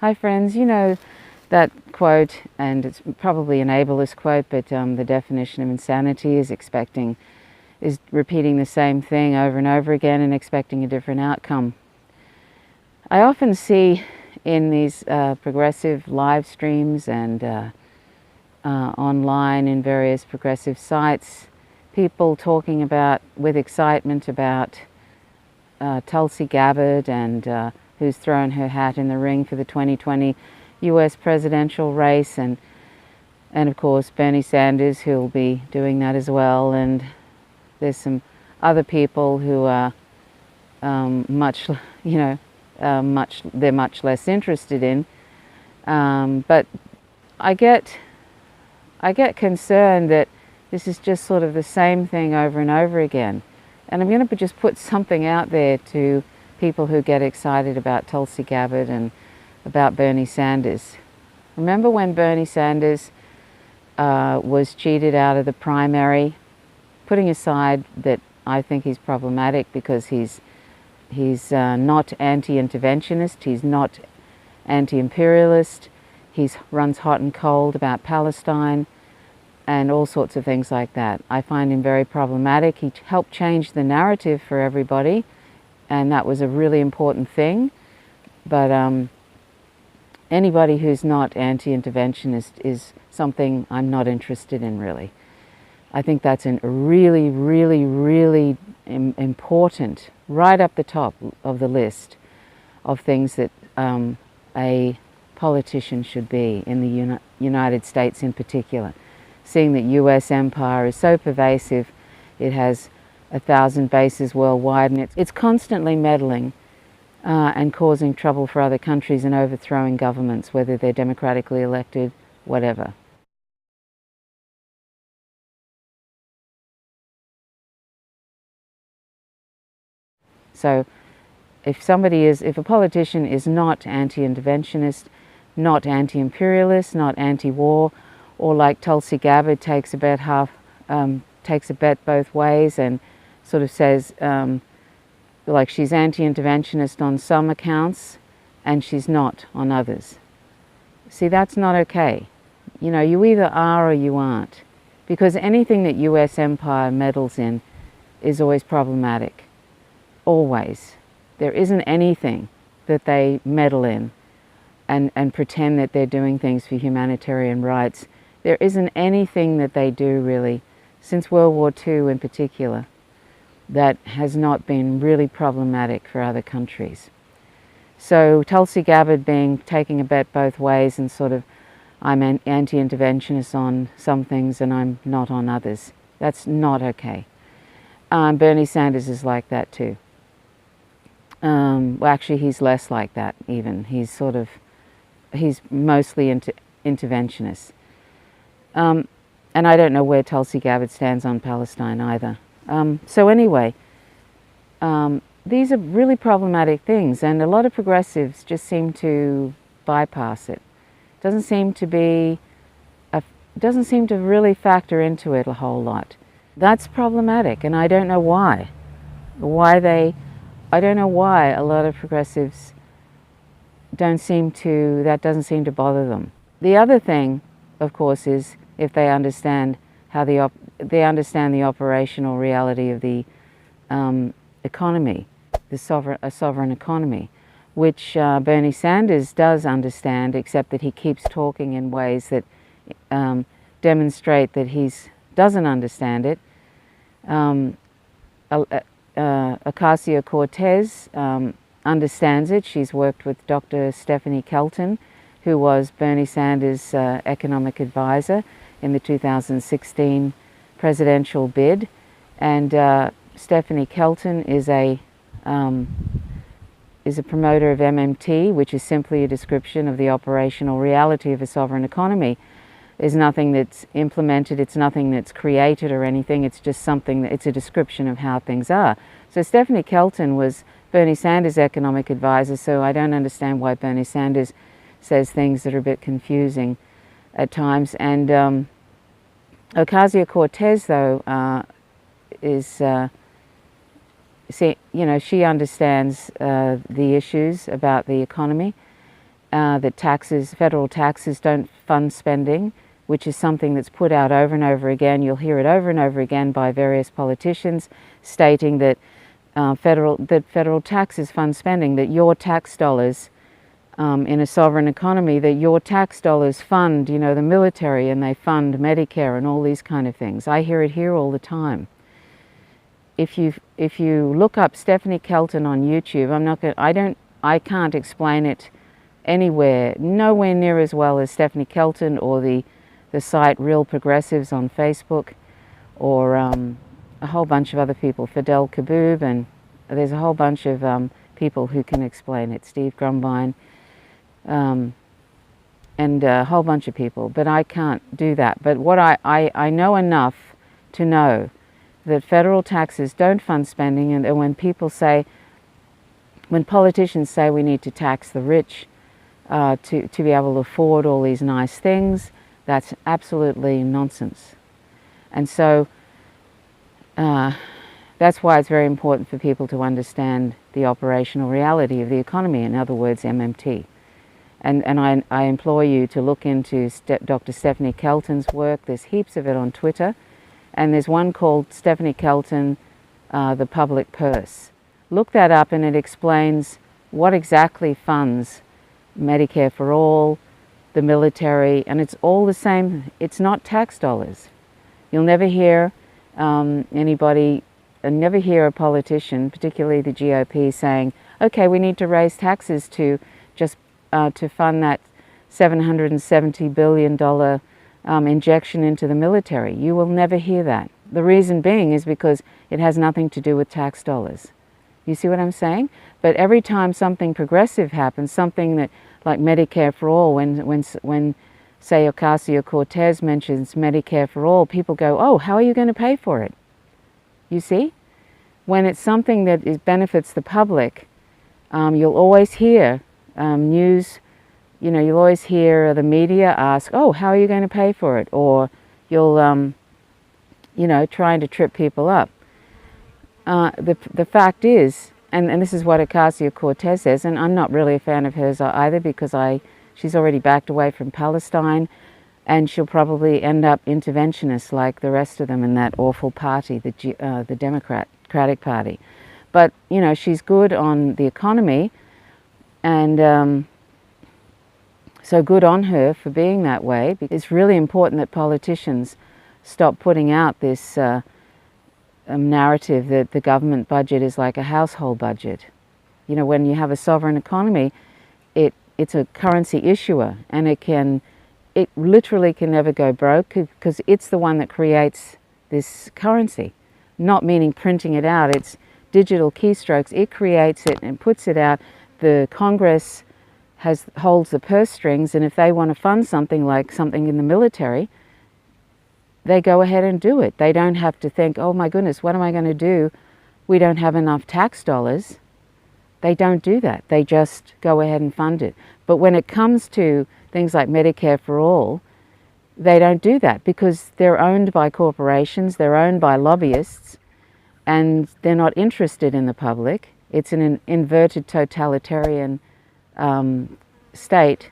Hi friends, you know that quote, and it's probably an ableist quote, but the definition of insanity is repeating the same thing over and over again and expecting a different outcome. I often see in these progressive live streams and online in various progressive sites, people talking about, with excitement, about Tulsi Gabbard and who's thrown her hat in the ring for the 2020 US presidential race, and of course Bernie Sanders, who'll be doing that as well, and there's some other people who are much less interested in, but I get concerned that this is just sort of the same thing over and over again. And I'm going to just put something out there to people who get excited about Tulsi Gabbard and about Bernie Sanders. Remember when Bernie Sanders was cheated out of the primary? Putting aside that I think he's problematic because he's not anti-interventionist, he's not anti-imperialist, he runs hot and cold about Palestine and all sorts of things like that. I find him very problematic. He helped change the narrative for everybody, and that was a really important thing. But anybody who's not anti-interventionist is something I'm not interested in, really. I think that's a really, really, really important, right up the top of the list of things that a politician should be in the United States in particular. Seeing that US empire is so pervasive, it has 1,000 bases worldwide, and it's constantly meddling and causing trouble for other countries and overthrowing governments, whether they're democratically elected, whatever. So if a politician is not anti-interventionist, not anti-imperialist, not anti-war, or like Tulsi Gabbard takes a bet both ways and sort of says like she's anti-interventionist on some accounts and she's not on others. See, that's not okay. You know, you either are or you aren't, because anything that US empire meddles in is always problematic. Always. There isn't anything that they meddle in and pretend that they're doing things for humanitarian rights. There isn't anything that they do, really, since World War II in particular, that has not been really problematic for other countries. So Tulsi Gabbard taking a bet both ways and sort of, I'm an anti-interventionist on some things and I'm not on others. That's not okay. Bernie Sanders is like that too. Well, actually, he's less like that even. He's mostly interventionist. And I don't know where Tulsi Gabbard stands on Palestine either. So anyway, these are really problematic things, and a lot of progressives just seem to bypass it. Doesn't seem to really factor into it a whole lot. That's problematic, and I don't know why. I don't know why a lot of progressives that doesn't seem to bother them. The other thing, of course, is if they understand the operational reality of the economy, a sovereign economy, which Bernie Sanders does understand, except that he keeps talking in ways that demonstrate that he doesn't understand it. Ocasio-Cortez understands it. She's worked with Dr. Stephanie Kelton, who was Bernie Sanders' economic advisor in the 2016 presidential bid. And Stephanie Kelton is a promoter of MMT, which is simply a description of the operational reality of a sovereign economy. There's nothing that's implemented, it's nothing that's created or anything, it's just something it's a description of how things are. So Stephanie Kelton was Bernie Sanders' economic advisor, so I don't understand why Bernie Sanders says things that are a bit confusing at times. And Ocasio-Cortez, though, she understands the issues about the economy, that federal taxes don't fund spending, which is something that's put out over and over again. You'll hear it over and over again by various politicians stating that federal taxes fund spending, that your tax dollars in a sovereign economy, that your tax dollars fund, you know, the military, and they fund Medicare and all these kind of things. I hear it here all the time. If you look up Stephanie Kelton on YouTube, I can't explain it nowhere near as well as Stephanie Kelton or the site Real Progressives on Facebook, or a whole bunch of other people, Fidel Kaboob, and there's a whole bunch of people who can explain it, Steve Grumbine, and a whole bunch of people, but I can't do that. But what I know enough to know that federal taxes don't fund spending, and when politicians say we need to tax the rich to be able to afford all these nice things, that's absolutely nonsense. And so that's why it's very important for people to understand the operational reality of the economy, in other words, MMT. And I implore you to look into Dr. Stephanie Kelton's work. There's heaps of it on Twitter. And there's one called Stephanie Kelton, The Public Purse. Look that up, and it explains what exactly funds Medicare for all, the military, and it's all the same. It's not tax dollars. You'll never hear never hear a politician, particularly the GOP, saying, okay, we need to raise taxes to just to fund that $770 billion injection into the military. You will never hear that. The reason being is because it has nothing to do with tax dollars. You see what I'm saying? But every time something progressive happens, something that, like Medicare for all, when say Ocasio-Cortez mentions Medicare for all, people go, oh, how are you going to pay for it? You see? When it's something that benefits the public, you'll always hear news, you know, you'll always hear the media ask, oh, how are you going to pay for it? Or you'll, you know, trying to trip people up. The fact is, and this is what Ocasio-Cortez says, and I'm not really a fan of hers either, because she's already backed away from Palestine, and she'll probably end up interventionist like the rest of them in that awful party, the Democratic Party. But, you know, she's good on the economy, and so good on her for being that way. It's really important that politicians stop putting out this narrative that the government budget is like a household budget. You know, when you have a sovereign economy, it's a currency issuer, and it literally can never go broke, because it's the one that creates this currency. Not meaning printing it out, it's digital keystrokes. It creates it and puts it out. The Congress holds the purse strings, and if they want to fund something like something in the military, they go ahead and do it. They don't have to think, oh my goodness, what am I going to do? We don't have enough tax dollars. They don't do that. They just go ahead and fund it. But when it comes to things like Medicare for all, they don't do that, because they're owned by corporations, they're owned by lobbyists, and they're not interested in the public. It's an inverted totalitarian state,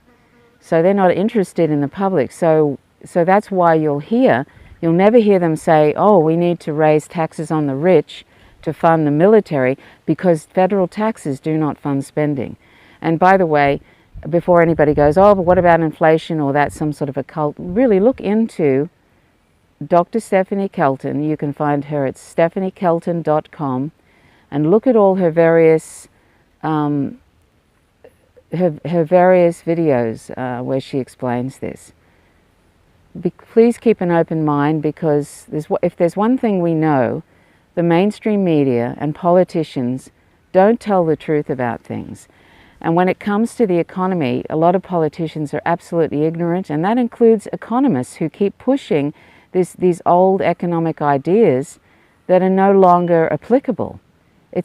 so they're not interested in the public. So that's why you'll never hear them say, oh, we need to raise taxes on the rich to fund the military, because federal taxes do not fund spending. And by the way, before anybody goes, oh, but what about inflation, or that's some sort of a cult, really look into Dr. Stephanie Kelton. You can find her at stephaniekelton.com, and look at all her various her various videos where she explains this. Please keep an open mind, because if there's one thing we know, the mainstream media and politicians don't tell the truth about things. And when it comes to the economy, a lot of politicians are absolutely ignorant, and that includes economists who keep pushing these old economic ideas that are no longer applicable.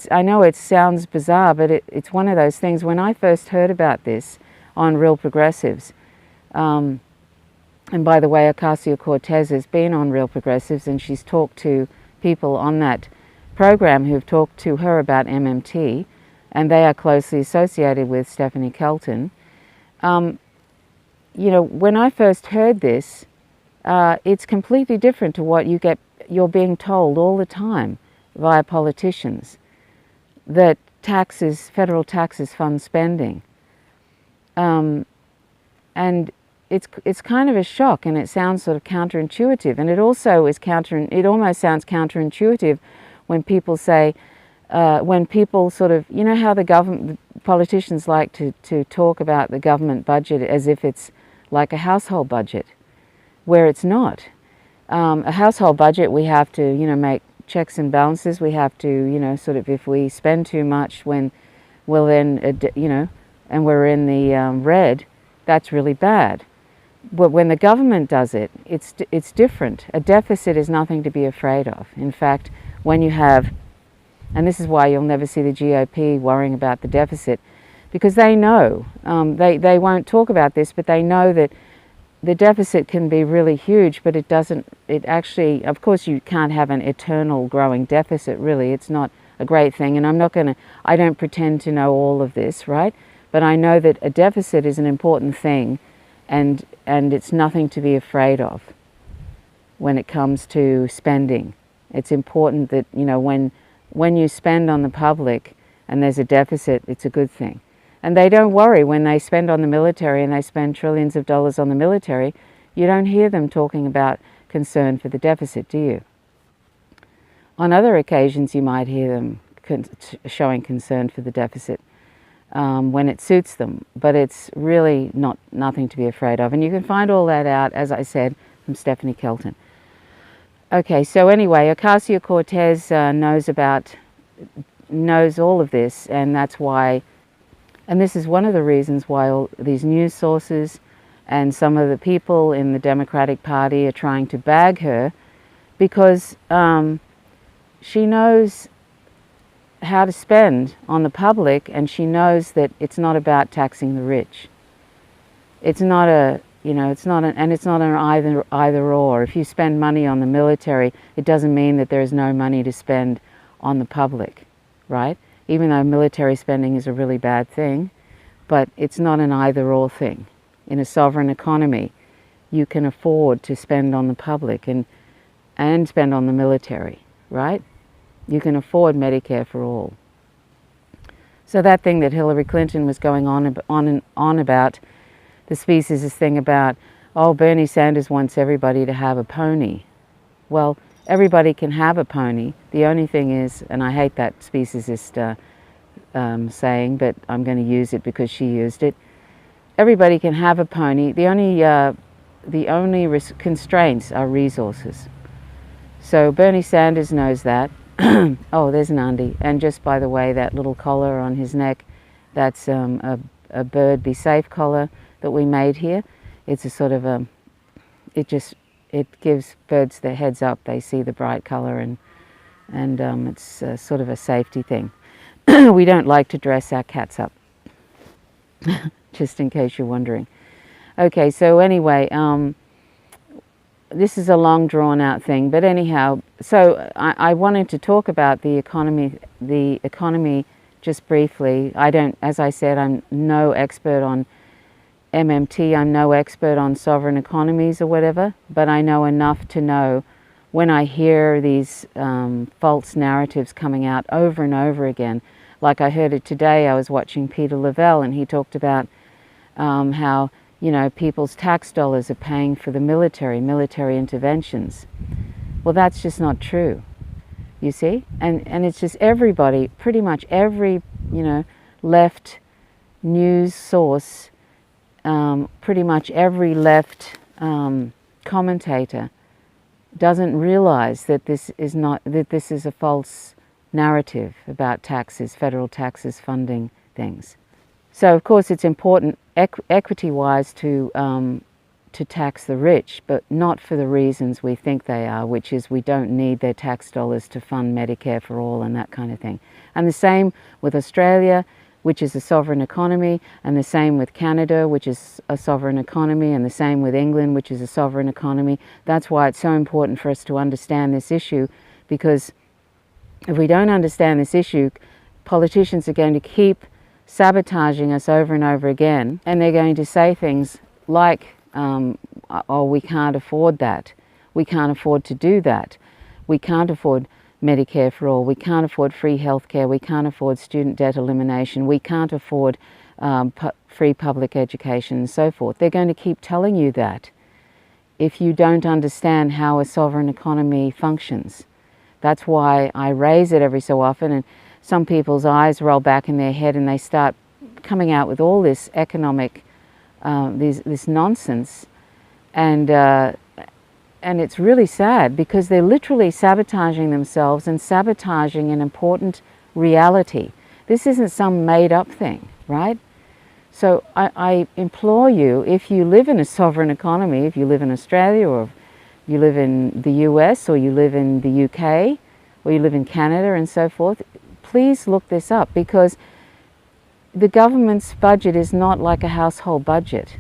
I know it sounds bizarre, but it's one of those things. When I first heard about this on Real Progressives, and by the way, Ocasio-Cortez has been on Real Progressives, and she's talked to people on that program who've talked to her about MMT, and they are closely associated with Stephanie Kelton. You know, when I first heard this, it's completely different to what you're being told all the time via politicians, that federal taxes fund spending. And it's kind of a shock, and it sounds sort of counterintuitive, and it also is it almost sounds counterintuitive when people say, when people sort of, you know how the politicians like to talk about the government budget as if it's like a household budget, where it's not. A household budget, we have to, you know, make checks and balances. We have to, you know, sort of, if we spend too much, you know, and we're in the red, that's really bad. But when the government does it, it's different. A deficit is nothing to be afraid of. In fact, when you have, and this is why you'll never see the GOP worrying about the deficit, because they know, they won't talk about this, but they know that the deficit can be really huge, but it actually, of course you can't have an eternal growing deficit, really. It's not a great thing, and I don't pretend to know all of this, right? But I know that a deficit is an important thing, and it's nothing to be afraid of when it comes to spending. It's important that, you know, when you spend on the public and there's a deficit, it's a good thing. And they don't worry when they spend on the military, and they spend trillions of dollars on the military. You don't hear them talking about concern for the deficit, do you? On other occasions, you might hear them showing concern for the deficit when it suits them, but it's really nothing to be afraid of. And you can find all that out, as I said, from Stephanie Kelton. Okay, so anyway, Ocasio-Cortez knows all of this, and that's why. And this is one of the reasons why all these news sources and some of the people in the Democratic Party are trying to bag her, because she knows how to spend on the public, and she knows that it's not about taxing the rich. It's not an either or. If you spend money on the military, it doesn't mean that there is no money to spend on the public, right? Even though military spending is a really bad thing, but it's not an either-or thing. In a sovereign economy, you can afford to spend on the public and spend on the military, right? You can afford Medicare for all. So that thing that Hillary Clinton was going on about, the speciesist thing about, oh, Bernie Sanders wants everybody to have a pony. Well, everybody can have a pony. The only thing is, and I hate that speciesist saying, but I'm going to use it because she used it. Everybody can have a pony. The only constraints are resources. So Bernie Sanders knows that. Oh, there's Nandi. And just by the way, that little collar on his neck, that's a bird be safe collar that we made here. It's a sort of it gives birds their heads up. They see the bright color, and it's sort of a safety thing. We don't like to dress our cats up, just in case you're wondering. Okay, so anyway, this is a long drawn out thing, but anyhow, so I wanted to talk about the economy just briefly. As I said, I'm no expert on MMT, I'm no expert on sovereign economies or whatever, but I know enough to know when I hear these false narratives coming out over and over again. Like I heard it today, I was watching Peter Lavelle, and he talked about how, you know, people's tax dollars are paying for the military interventions. Well, that's just not true, you see? And it's just everybody, pretty much every, you know, left news source, pretty much every left commentator doesn't realize that this is a false narrative about taxes, federal taxes funding things. So of course it's important equity-wise to tax the rich, but not for the reasons we think they are, which is we don't need their tax dollars to fund Medicare for all and that kind of thing. And the same with Australia, which is a sovereign economy, and the same with Canada, which is a sovereign economy, and the same with England, which is a sovereign economy. That's why it's so important for us to understand this issue, because if we don't understand this issue, politicians are going to keep sabotaging us over and over again, and they're going to say things like, oh, we can't afford that, we can't afford to do that, we can't afford Medicare for all, we can't afford free healthcare, we can't afford student debt elimination, we can't afford free public education and so forth. They're going to keep telling you that if you don't understand how a sovereign economy functions. That's why I raise it every so often, and some people's eyes roll back in their head and they start coming out with all this economic, this nonsense, and it's really sad because they're literally sabotaging themselves and sabotaging an important reality. This isn't some made-up thing, right? So I implore you, if you live in a sovereign economy, if you live in Australia, or you live in the US, or you live in the UK, or you live in Canada and so forth, please look this up, because the government's budget is not like a household budget.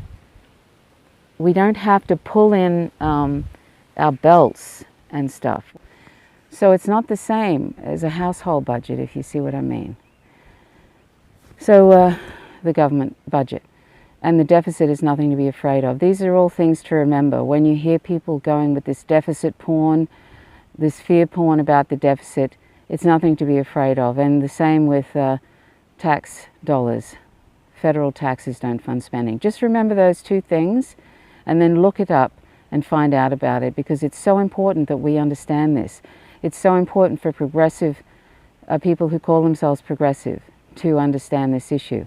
We don't have to pull in our belts and stuff. So it's not the same as a household budget, if you see what I mean. So the government budget and the deficit is nothing to be afraid of. These are all things to remember. When you hear people going with this deficit porn, this fear porn about the deficit, it's nothing to be afraid of. And the same with tax dollars. Federal taxes don't fund spending. Just remember those two things and then look it up and find out about it, because it's so important that we understand this. It's so important for progressive people who call themselves progressive to understand this issue.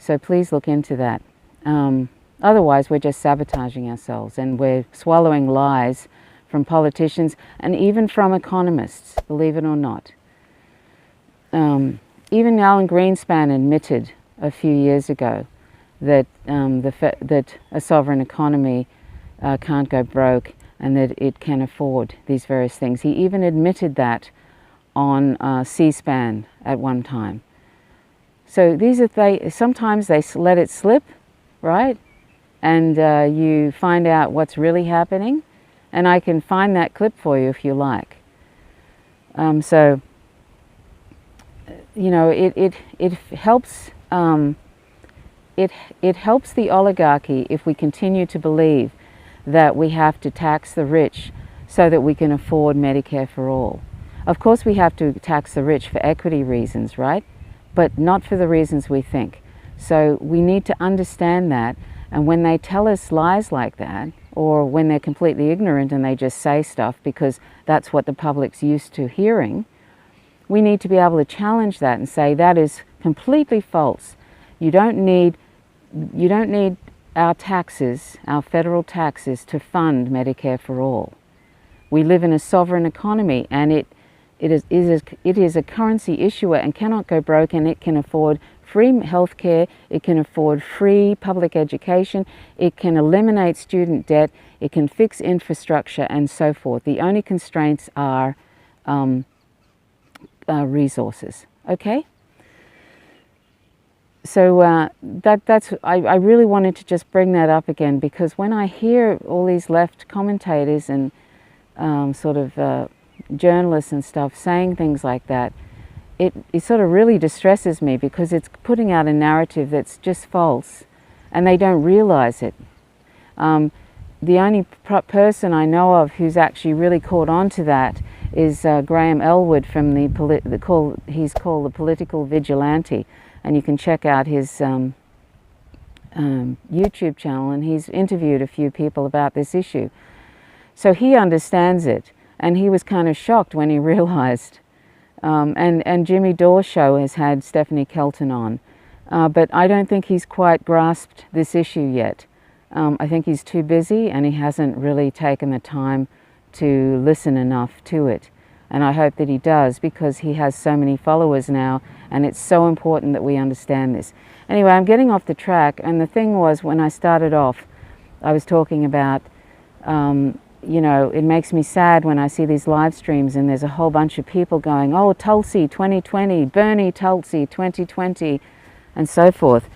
So please look into that. Otherwise, we're just sabotaging ourselves, and we're swallowing lies from politicians and even from economists, believe it or not. Even Alan Greenspan admitted a few years ago that, that a sovereign economy can't go broke and that it can afford these various things. He even admitted that on C-SPAN at one time. So these are sometimes they let it slip, right? And you find out what's really happening. And I can find that clip for you if you like. So, you know, it helps. It helps the oligarchy if we continue to believe that we have to tax the rich so that we can afford Medicare for all. Of course, we have to tax the rich for equity reasons, right? But not for the reasons we think. So we need to understand that, and when they tell us lies like that, or when they're completely ignorant and they just say stuff because that's what the public's used to hearing, we need to be able to challenge that and say that is completely false. You don't need our taxes, our federal taxes, to fund Medicare for all. We live in a sovereign economy, and it is a currency issuer and cannot go broke, and it can afford free health care, it can afford free public education, it can eliminate student debt, it can fix infrastructure and so forth. The only constraints are resources, okay? So I really wanted to just bring that up again, because when I hear all these left commentators and journalists and stuff saying things like that, it sort of really distresses me, because it's putting out a narrative that's just false and they don't realize it. The only person I know of who's actually really caught on to that is Graham Elwood from he's called the Political Vigilante, and you can check out his YouTube channel, and he's interviewed a few people about this issue. So he understands it, and he was kind of shocked when he realized. And Jimmy Dore's show has had Stephanie Kelton on, but I don't think he's quite grasped this issue yet. I think he's too busy, and he hasn't really taken the time to listen enough to it. And I hope that he does, because he has so many followers now, and it's so important that we understand this. Anyway, I'm getting off the track, and the thing was, when I started off, I was talking about, you know, it makes me sad when I see these live streams and there's a whole bunch of people going, oh, Tulsi 2020, Bernie Tulsi 2020, and so forth.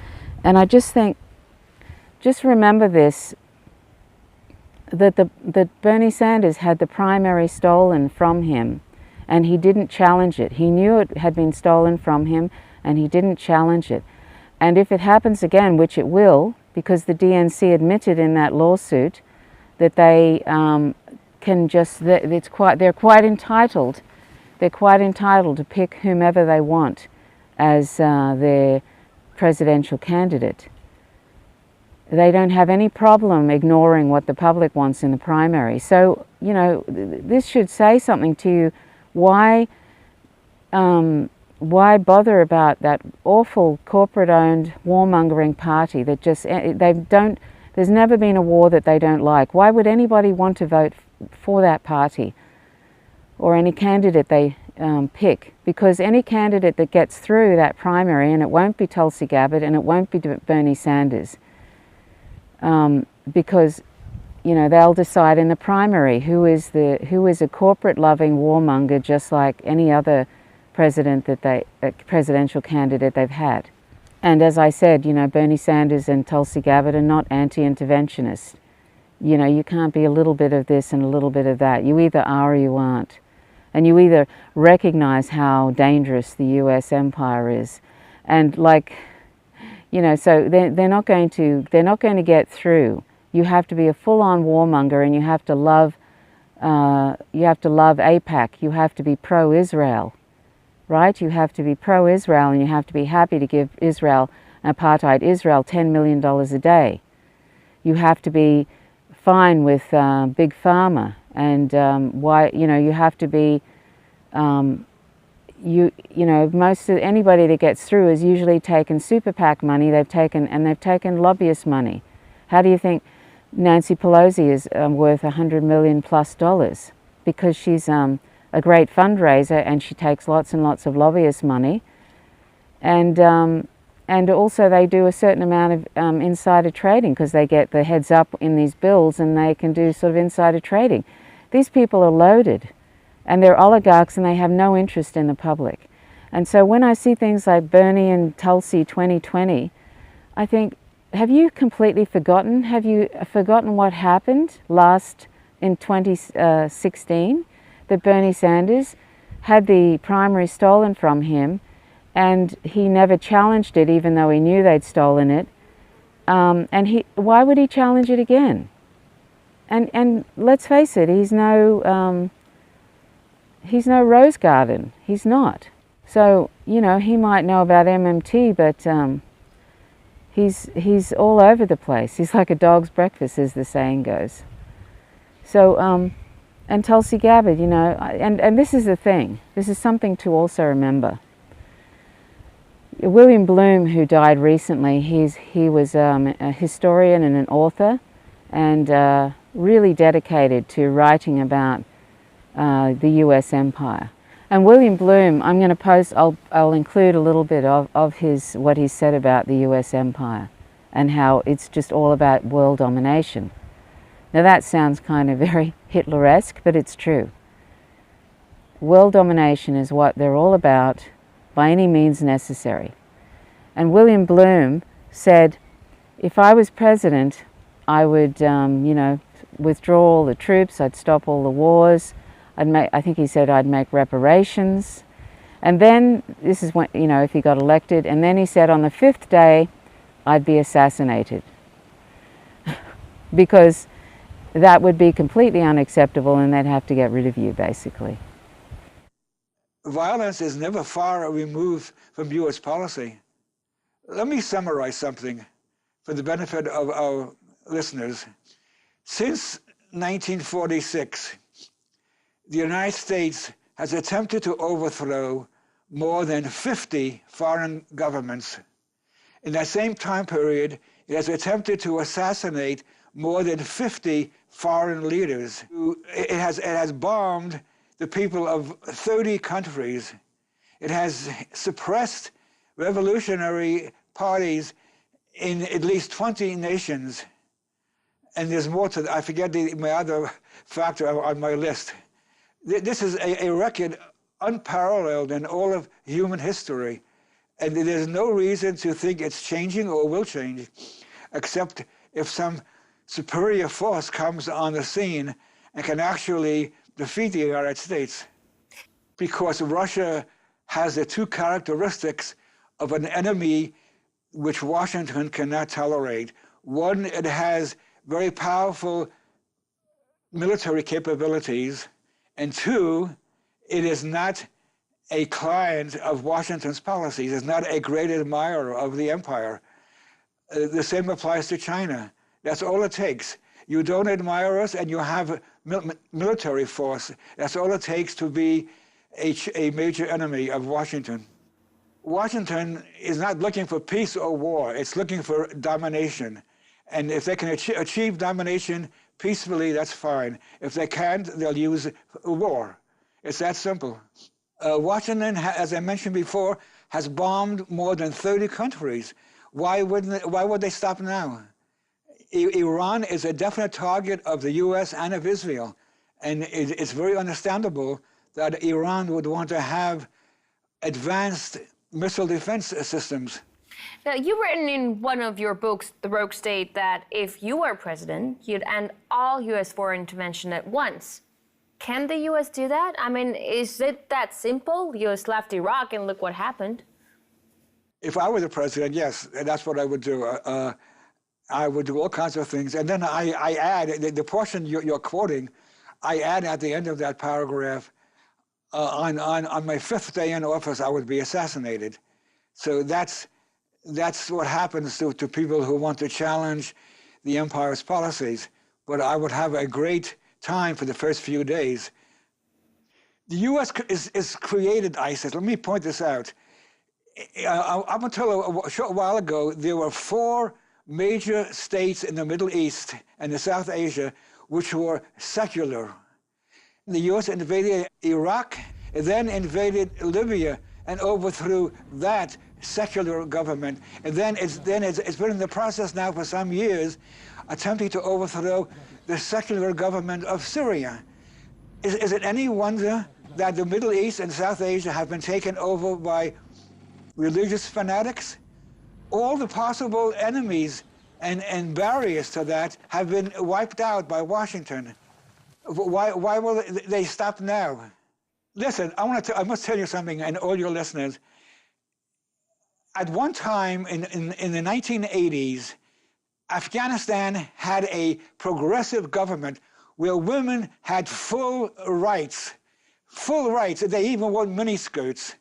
And I just think, just remember this, that Bernie Sanders had the primary stolen from him, and he didn't challenge it. He knew it had been stolen from him, and he didn't challenge it. And if it happens again, which it will, because the DNC admitted in that lawsuit that they can just, they're quite entitled. They're quite entitled to pick whomever they want as their presidential candidate. They don't have any problem ignoring what the public wants in the primary. So, you know, this should say something to you. Why bother about that awful corporate-owned warmongering party that just, there's never been a war that they don't like. Why would anybody want to vote for that party or any candidate they pick? Because any candidate that gets through that primary, and it won't be Tulsi Gabbard and it won't be Bernie Sanders, because, you know, they'll decide in the primary who is a corporate-loving warmonger, just like any other presidential candidate they've had. And as I said, you know, Bernie Sanders and Tulsi Gabbard are not anti-interventionist. You know, you can't be a little bit of this and a little bit of that. You either are or you aren't. And you either recognize how dangerous the US empire is, and like, you know, so they're not going to get through. You have to be a full-on warmonger, and you have to love AIPAC. You have to be pro-Israel, right? You have to be pro-Israel, and you have to be happy to give Israel, apartheid Israel, $10 million a day. You have to be fine with Big Pharma, and you have to be, most of anybody that gets through has usually taken super PAC money. They've taken lobbyist money. How do you think Nancy Pelosi is worth $100 million plus? Because she's a great fundraiser, and she takes lots and lots of lobbyist money, and also they do a certain amount of insider trading, because they get the heads up in these bills and they can do sort of insider trading. These people are loaded, and they're oligarchs, and they have no interest in the public. And so when I see things like Bernie and Tulsi 2020, I think, have you completely forgotten? Have you forgotten what happened in 2016? That Bernie Sanders had the primary stolen from him, and he never challenged it, even though he knew they'd stolen it. Why would he challenge it again? And let's face it, he's no rose garden. He's not. So, you know, he might know about MMT, but he's all over the place. He's like a dog's breakfast, as the saying goes. So, and Tulsi Gabbard, you know, and this is the thing. This is something to also remember. William Blum, who died recently, he was a historian and an author, and really dedicated to writing about the US empire. And William Blum, I'm going to post, I'll include a little bit of what he said about the US empire and how it's just all about world domination. Now that sounds kind of very Hitleresque, but it's true. World domination is what they're all about, by any means necessary. And William Blum said, if I was president, I would, withdraw all the troops, I'd stop all the wars, I think he said I'd make reparations. And then, this is when, if he got elected, and then he said on the 5th day, I'd be assassinated. Because that would be completely unacceptable, and they'd have to get rid of you, basically. Violence is never far removed from US policy. Let me summarize something for the benefit of our listeners. Since 1946, the United States has attempted to overthrow more than 50 foreign governments. In that same time period, it has attempted to assassinate more than 50 foreign leaders. It has bombed the people of 30 countries. It has suppressed revolutionary parties in at least 20 nations. And there's more to that. I forget my other factor on my list. This is a record unparalleled in all of human history. And there's no reason to think it's changing or will change, except if some superior force comes on the scene and can actually defeat the United States. Because Russia has the two characteristics of an enemy which Washington cannot tolerate. One, it has very powerful military capabilities, and two, it is not a client of Washington's policies. It's not a great admirer of the empire. The same applies to China. That's all it takes. You don't admire us and you have a military force. That's all it takes to be a major enemy of Washington. Washington is not looking for peace or war. It's looking for domination. And if they can achieve domination peacefully, that's fine. If they can't, they'll use war. It's that simple. Washington, as I mentioned before, has bombed more than 30 countries. Why would they stop now? Iran is a definite target of the US and of Israel. And it's very understandable that Iran would want to have advanced missile defense systems. Now, you've written in one of your books, The Rogue State, that if you were president, you'd end all US foreign intervention at once. Can the US do that? I mean, is it that simple? The US left Iraq and look what happened. If I were the president, yes, that's what I would do. I would do all kinds of things. And then I add, the portion you're quoting, I add at the end of that paragraph, on my 5th day in office, I would be assassinated. So that's what happens to people who want to challenge the empire's policies. But I would have a great time for the first few days. The U.S. is created ISIS. Let me point this out. Up until a short while ago, there were 4 major states in the Middle East and in South Asia which were secular. The U.S. invaded Iraq, then invaded Libya and overthrew that secular government. And then it's been in the process now for some years attempting to overthrow the secular government of Syria. Is it any wonder that the Middle East and South Asia have been taken over by religious fanatics? All the possible enemies and barriers to that have been wiped out by Washington. Why will they stop now? Listen, I must tell you something, and all your listeners. At one time in the 1980s, Afghanistan had a progressive government where women had full rights. Full rights. They even wore miniskirts.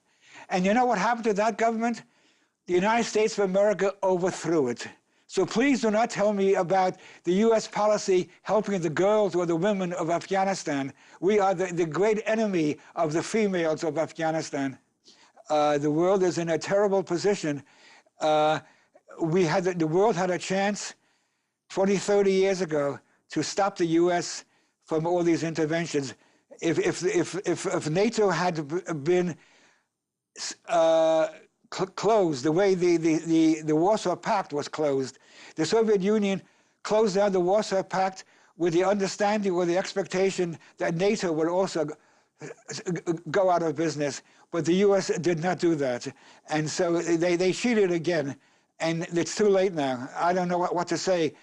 And you know what happened to that government? The United States of America overthrew it. So please do not tell me about the U.S. policy helping the girls or the women of Afghanistan. We are the great enemy of the females of Afghanistan. The world is in a terrible position. The world had a chance 20, 30 years ago to stop the U.S. from all these interventions. If NATO had been closed the way the Warsaw Pact was closed, the Soviet Union closed down the Warsaw Pact with the understanding or the expectation that NATO would also go out of business. But the U.S. did not do that. And so they cheated again. And it's too late now. I don't know what to say.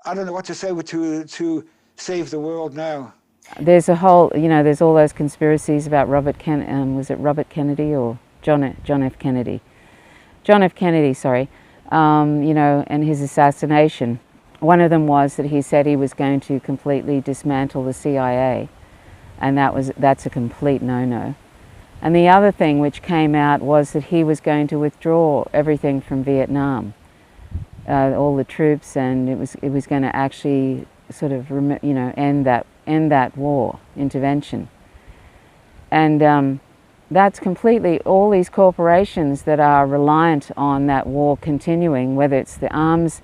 I don't know what to say to save the world now. There's a whole, there's all those conspiracies about was it Robert Kennedy or John F. Kennedy? John F. Kennedy, sorry, and his assassination. One of them was that he said he was going to completely dismantle the CIA, and that's a complete no-no. And the other thing which came out was that he was going to withdraw everything from Vietnam, all the troops, and it was going to actually sort of end that war intervention. And that's completely, all these corporations that are reliant on that war continuing, whether it's the arms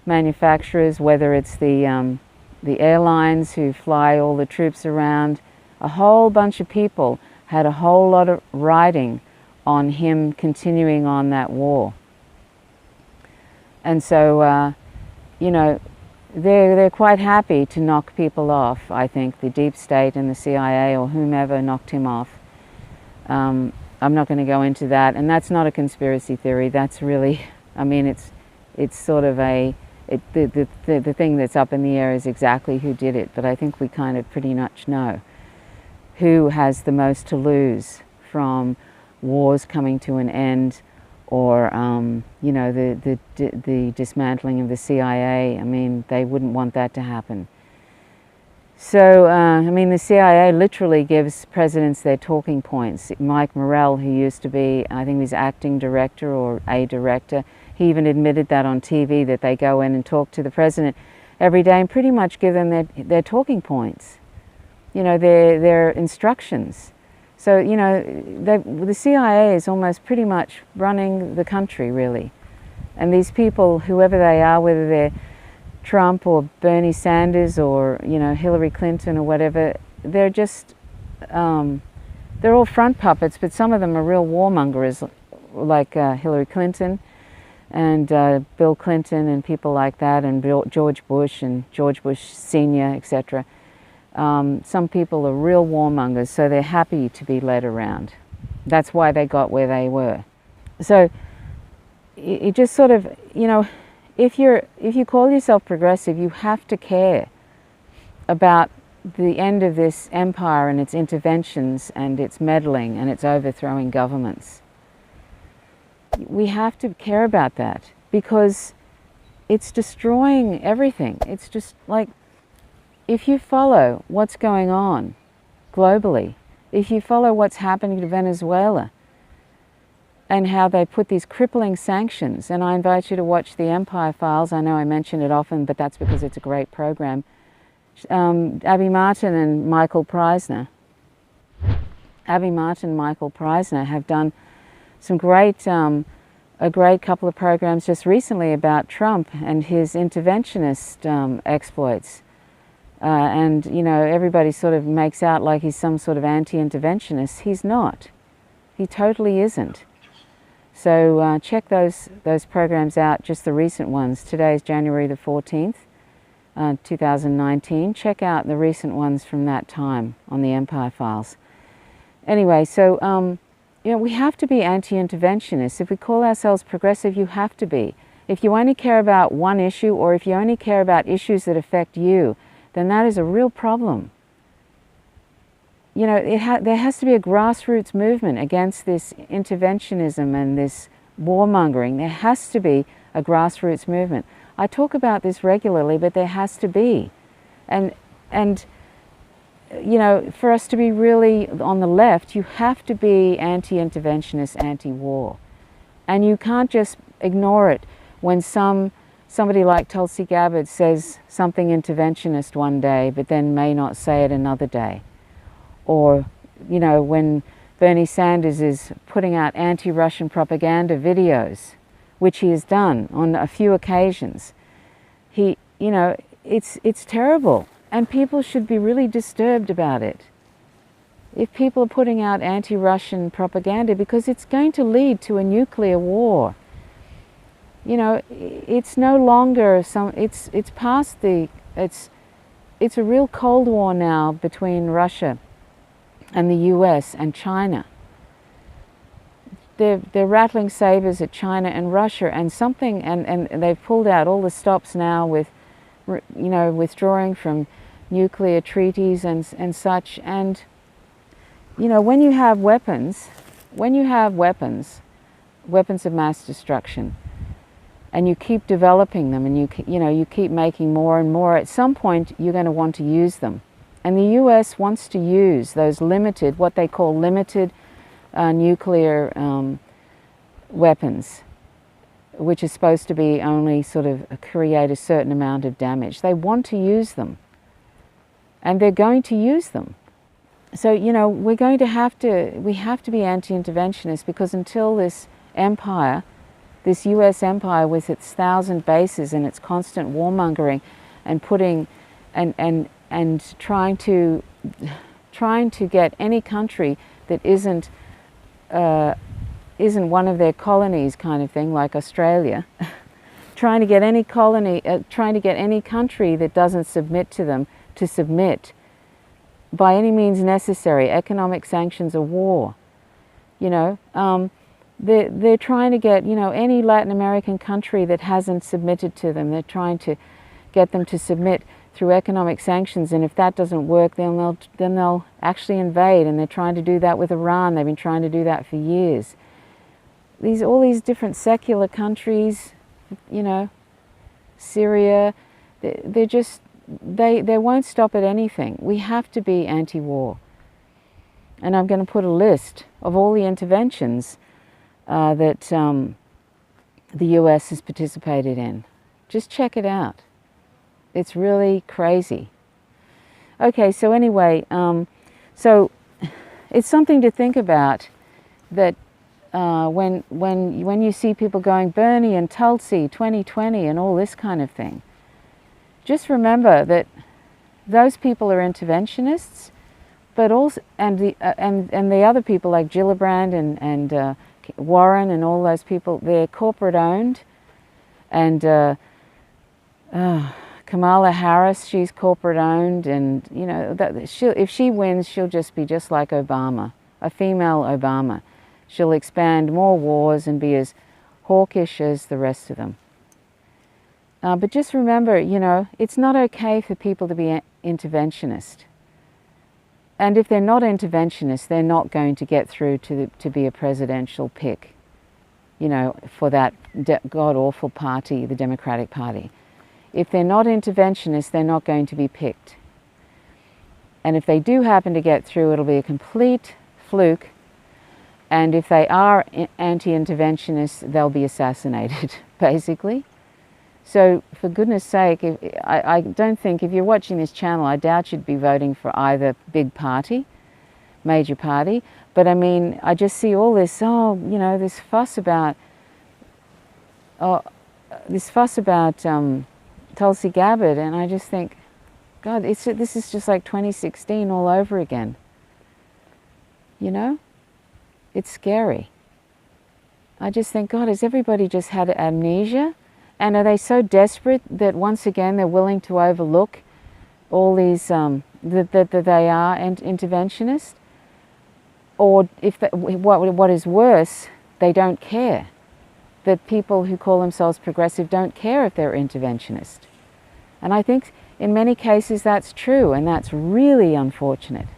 manufacturers, whether it's the airlines who fly all the troops around, a whole bunch of people had a whole lot of riding on him continuing on that war. And so, they're quite happy to knock people off. I think the deep state and the CIA or whomever knocked him off. I'm not going to go into that, and that's not a conspiracy theory. That's really, it's sort of the thing that's up in the air is exactly who did it, but I think we kind of pretty much know who has the most to lose from wars coming to an end or you know, the dismantling of the CIA. I mean, they wouldn't want that to happen. So, I mean, the CIA literally gives presidents their talking points. Mike Morrell, who used to be, I think he was acting director or a director, he even admitted that on TV, that they go in and talk to the president every day and pretty much give them their talking points, you know, their instructions. So, you know, the CIA is almost pretty much running the country, really. And these people, whoever they are, whether they're Trump or Bernie Sanders or, you know, Hillary Clinton or whatever, they're just, they're all front puppets, but some of them are real warmongers, like Hillary Clinton and Bill Clinton and people like that, and George Bush and George Bush Sr., etc. Some people are real warmongers, so they're happy to be led around. That's why they got where they were. So it just sort of, you know, if you call yourself progressive, you have to care about the end of this empire and its interventions and its meddling and its overthrowing governments. We have to care about that because it's destroying everything. It's just like, if you follow what's going on globally, if you follow what's happening to Venezuela and how they put these crippling sanctions, and I invite you to watch the Empire Files. I know I mention it often, but that's because it's a great program. Abby Martin and Michael Preisner have done some great, a great couple of programs just recently about Trump and his interventionist exploits. And, you know, everybody sort of makes out like he's some sort of anti-interventionist. He's not. He totally isn't. So check those programs out, just the recent ones. Today is January the 14th, 2019. Check out the recent ones from that time on the Empire Files. Anyway, so, you know, we have to be anti-interventionists. If we call ourselves progressive, you have to be. If you only care about one issue, or if you only care about issues that affect you, then that is a real problem. You know, there has to be a grassroots movement against this interventionism and this warmongering. There has to be a grassroots movement. I talk about this regularly, but there has to be. And you know, for us to be really on the left, you have to be anti-interventionist, anti-war. And you can't just ignore it when somebody like Tulsi Gabbard says something interventionist one day, but then may not say it another day. Or, you know, when Bernie Sanders is putting out anti-Russian propaganda videos, which he has done on a few occasions, you know, it's terrible. And people should be really disturbed about it. If people are putting out anti-Russian propaganda, because it's going to lead to a nuclear war. You know, it's no longer it's past it's a real Cold War now between Russia and the US and China. They're rattling sabers at China and Russia, and they've pulled out all the stops now with, you know, withdrawing from nuclear treaties and such. And, you know, when you have weapons of mass destruction, and you keep developing them, and you keep making more and more, at some point you're going to want to use them. And the US wants to use those limited, what they call limited nuclear weapons, which is supposed to be only sort of create a certain amount of damage. They want to use them, and they're going to use them. So, you know, we have to be anti-interventionist, because until this empire, this US empire with its 1,000 bases and its constant warmongering and putting and trying to get any country that isn't one of their colonies, kind of thing, like Australia, trying to get any country that doesn't submit to them to submit by any means necessary. Economic sanctions are war. You know, they're trying to get, you know, any Latin American country that hasn't submitted to them, they're trying to get them to submit through economic sanctions, and if that doesn't work, then they'll actually invade, and they're trying to do that with Iran. They've been trying to do that for years. all these different secular countries, you know, Syria, they won't stop at anything. We have to be anti-war. And I'm going to put a list of all the interventions that the US has participated in. Just check it out. It's really crazy. Okay, so anyway, so it's something to think about, that when you see people going Bernie and Tulsi 2020 and all this kind of thing, just remember that those people are interventionists, but also and the other people like Gillibrand and Warren and all those people, they're corporate owned, and Kamala Harris, she's corporate owned, and you know that if she wins, she'll just be just like Obama, a female Obama. She'll expand more wars and be as hawkish as the rest of them. But just remember, you know, it's not okay for people to be interventionist. And if they're not interventionists, they're not going to get through to be a presidential pick, you know, for that god-awful party, the Democratic Party. If they're not interventionists, they're not going to be picked. And if they do happen to get through, it'll be a complete fluke. And if they are anti-interventionists, they'll be assassinated, basically. So, for goodness sake, I don't think, if you're watching this channel, I doubt you'd be voting for either big party, major party. But I mean, I just see all this, you know, this fuss about Tulsi Gabbard, and I just think, God, this is just like 2016 all over again. You know? It's scary. I just think, God, has everybody just had amnesia? And are they so desperate that once again they're willing to overlook all these, that they are interventionists? Or if what is worse, they don't care. That people who call themselves progressive don't care if they're interventionist. And I think in many cases that's true, and that's really unfortunate.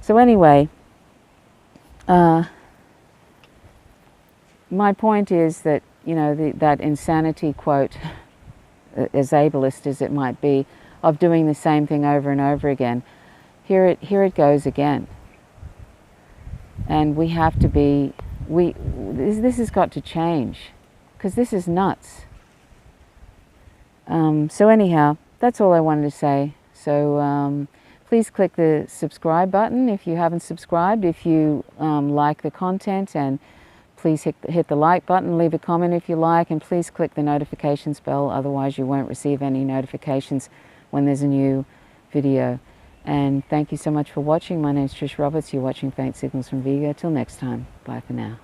So anyway, my point is that, you know, that insanity quote, as ableist as it might be, of doing the same thing over and over again, here it goes again. And we have to be, this has got to change, because this is nuts. So anyhow, that's all I wanted to say. So please click the subscribe button if you haven't subscribed, if you like the content, and please hit the like button, leave a comment if you like, and please click the notifications bell, otherwise you won't receive any notifications when there's a new video. And thank you so much for watching. My name is Trish Roberts. You're watching Faint Signals from Vega. Till next time, bye for now.